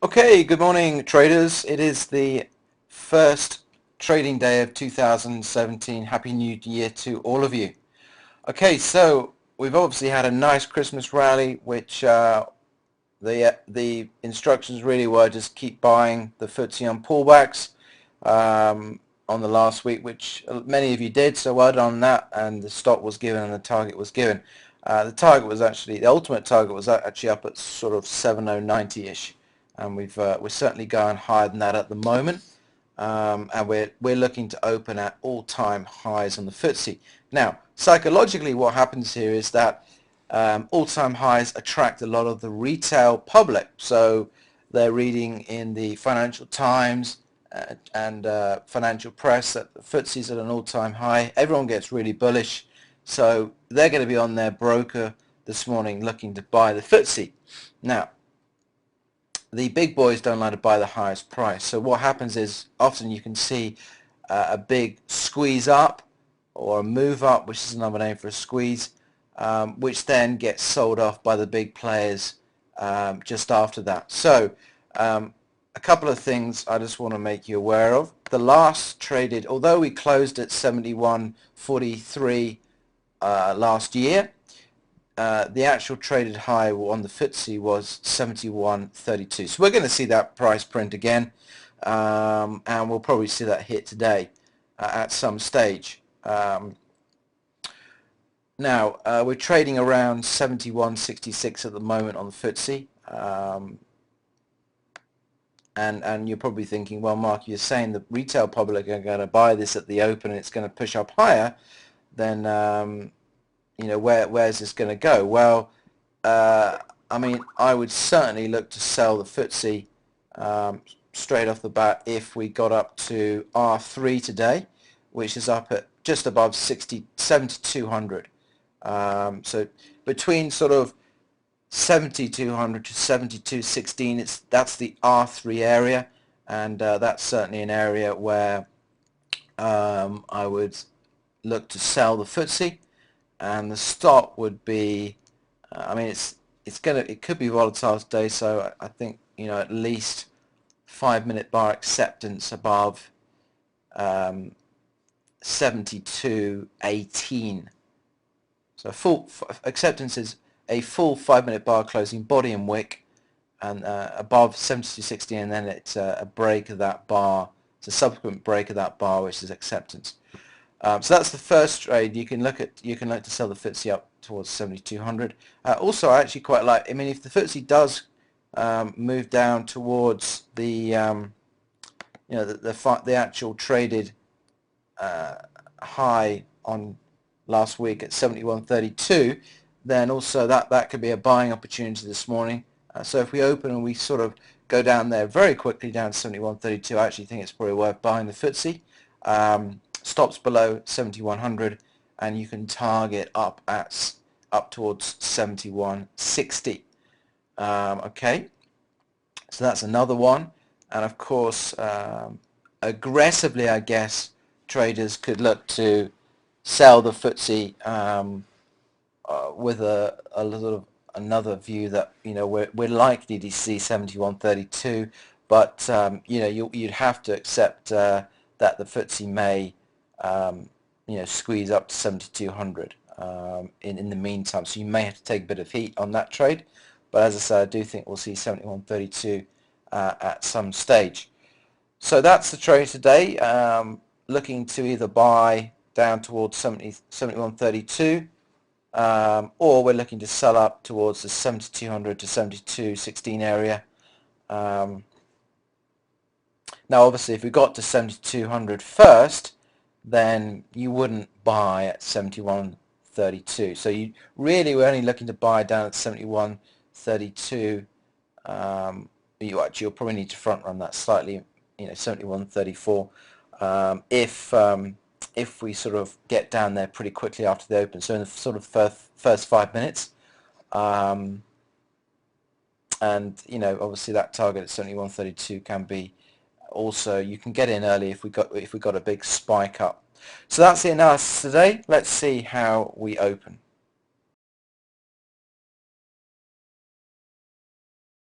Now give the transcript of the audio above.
Okay, good morning traders. It is the first trading day of 2017. Happy New Year to all of you. Okay, so we've obviously had a nice Christmas rally, which the instructions really were just keep buying the FTSE on pullbacks on the last week, which many of you did, so well done on that, and the stop was given and the target was given. The ultimate target was actually up at sort of 7090-ish, and we're certainly going higher than that at the moment, and we're looking to open at all-time highs on the FTSE. Now, psychologically, what happens here is that all-time highs attract a lot of the retail public, so they're reading in the Financial Times and financial press that the FTSE's at an all-time high. Everyone gets really bullish, so they're going to be on their broker this morning looking to buy the FTSE. Now, the big boys don't like to buy the highest price, so what happens is often you can see a big squeeze up or a move up, which is another name for a squeeze, which then gets sold off by the big players just after that. So a couple of things I just want to make you aware of. The last traded, although we closed at 71.43 last year, the actual traded high on the FTSE was 71.32. So we're going to see that price print again, and we'll probably see that hit today at some stage. Now, we're trading around 71.66 at the moment on the FTSE. And you're probably thinking, well, Mark, you're saying the retail public are going to buy this at the open and it's going to push up higher, then where's this going to go? Well, I mean, I would certainly look to sell the FTSE straight off the bat if we got up to R3 today, which is up at just above 7,200. So between sort of 7,200 to 7,216, that's the R3 area, and that's certainly an area where I would look to sell the FTSE, and the stop would be, I mean, it could be volatile today, so I think at least 5-minute bar acceptance above 72.18. So full acceptance is a full 5-minute bar closing body and wick, and above 72.60, and then it's a break of that bar. It's a subsequent break of that bar, which is acceptance. So that's the first trade. You can look to sell the FTSE up towards 7,200. Also, I actually quite like. I mean, if the FTSE does move down towards the the actual traded high on last week at 71.32, then also that could be a buying opportunity this morning. So if we open and we sort of go down there very quickly down to 71.32, I actually think it's probably worth buying the FTSE. Stops below 7100, and you can target up towards 71.60. Okay, so that's another one. And of course, aggressively, I guess traders could look to sell the FTSE with a little another view that we're likely to see 71.32, but you'd have to accept that the FTSE may squeeze up to 7,200 in the meantime. So you may have to take a bit of heat on that trade, but as I said, I do think we'll see 71.32 at some stage. So that's the trade today. Looking to either buy down towards 71.32, or we're looking to sell up towards the 7,200 to 72.16 area. Now, obviously, if we got to 7,200 first, then you wouldn't buy at 71.32. So you really were only looking to buy down at 71.32. You'll probably need to front run that slightly, 71.34. If we sort of get down there pretty quickly after the open, so in the sort of first 5 minutes, and obviously that target at 71.32 can be also, you can get in early if we got a big spike up. So that's the analysis today. Let's see how we open.